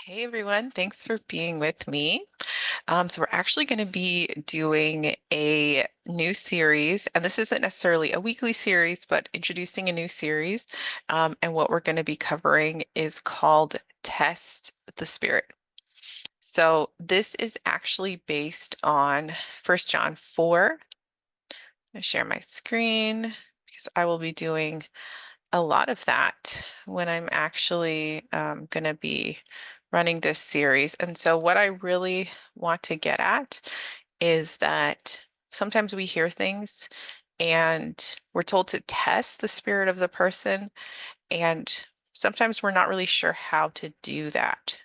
Hey everyone, thanks for being with me. So we're actually going to be doing a new series, and this isn't necessarily a weekly series, but introducing a new series. And what we're going to be covering is called Test the Spirit. So this is actually based on 1 John 4. I'm going to share my screen because I will be doing a lot of that when I'm actually going to be running this series. And so, what I really want to get at is that sometimes we hear things and we're told to test the spirit of the person, and sometimes we're not really sure how to do that.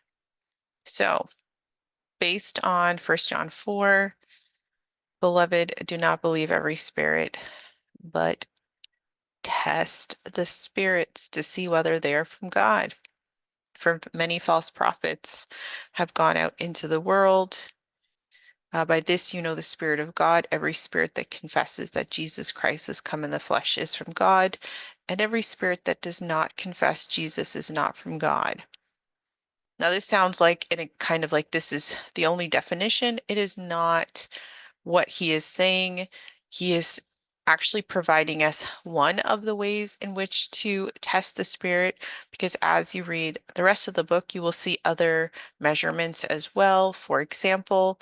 So, based on 1 John 4, beloved, do not believe every spirit, but test the spirits to see whether they are from God. For many false prophets have gone out into the world. By this you know the Spirit of God. Every spirit that confesses that Jesus Christ has come in the flesh is from God, and every spirit that does not confess Jesus is not from God. Now, this sounds like, and it kind of like this is the only definition. It is not what he is saying. He is actually providing us one of the ways in which to test the spirit, because as you read the rest of the book, you will see other measurements as well. For example,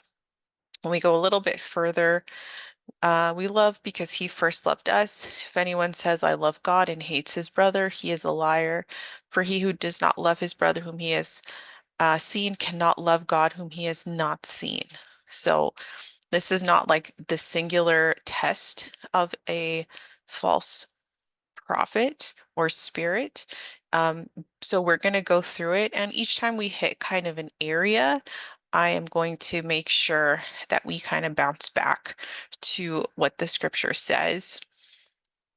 when we go a little bit further, we love because he first loved us. If anyone says, I love God and hates his brother, he is a liar. For he who does not love his brother whom he has seen cannot love God whom he has not seen. So this is not like the singular test of a false prophet or spirit. Um, so we're going to go through it, and each time we hit kind of an area, I am going to make sure that we kind of bounce back to what the scripture says.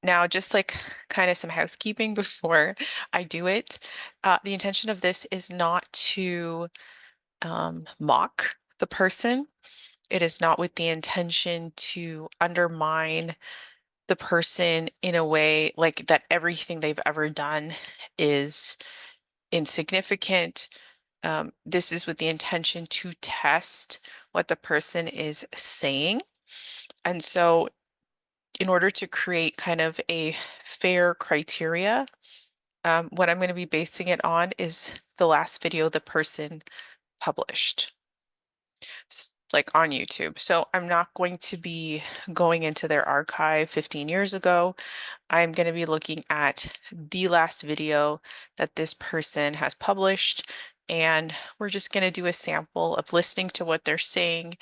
Now, just like kind of some housekeeping before I do it, the intention of this is not to mock the person. It is not with the intention to undermine the person in a way like that everything they've ever done is insignificant. This is with the intention to test what the person is saying. And so, in order to create kind of a fair criteria, what I'm going to be basing it on is the last video the person published, like on YouTube. So I'm not going to be going into their archive 15 years ago. I'm going to be looking at the last video that this person has published, and we're just going to do a sample of listening to what they're saying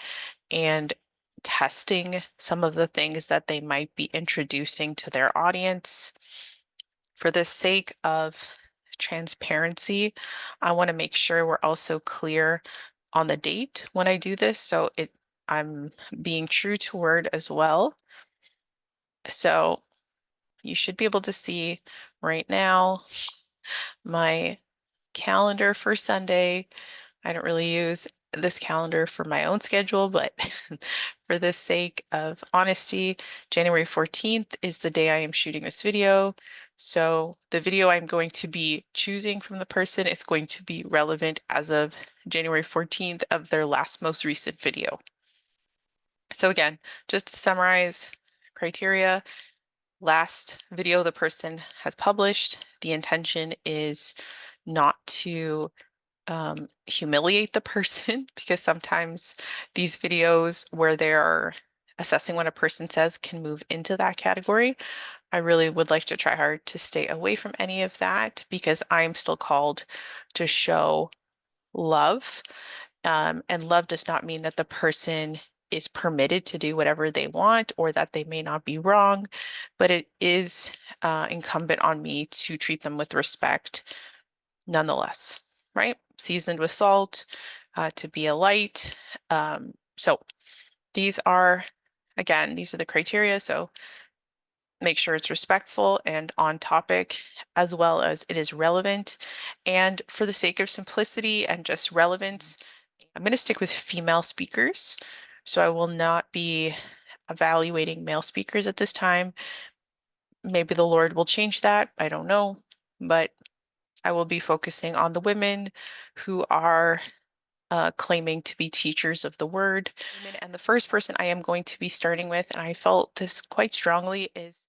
and testing some of the things that they might be introducing to their audience. For the sake of transparency, I want to make sure we're also clear on the date when I do this, so I'm being true to word as well. So you should be able to see right now my calendar for Sunday. I don't really use this calendar for my own schedule, but for the sake of honesty, January 14th is the day I am shooting this video. So the video I'm going to be choosing from the person is going to be relevant as of January 14th of their last most recent video. So again, just to summarize criteria, last video the person has published, the intention is not to humiliate the person because sometimes these videos where they're assessing what a person says can move into that category. I really would like to try hard to stay away from any of that because I'm still called to show love. And love does not mean that the person is permitted to do whatever they want or that they may not be wrong, but it is incumbent on me to treat them with respect nonetheless, right? Seasoned with salt, to be a light. So these are, again, these are the criteria. So make sure it's respectful and on topic, as well as it is relevant. And for the sake of simplicity and just relevance, I'm going to stick with female speakers. So I will not be evaluating male speakers at this time. Maybe the Lord will change that. I don't know. But I will be focusing on the women who are claiming to be teachers of the word. And the first person I am going to be starting with, and I felt this quite strongly, is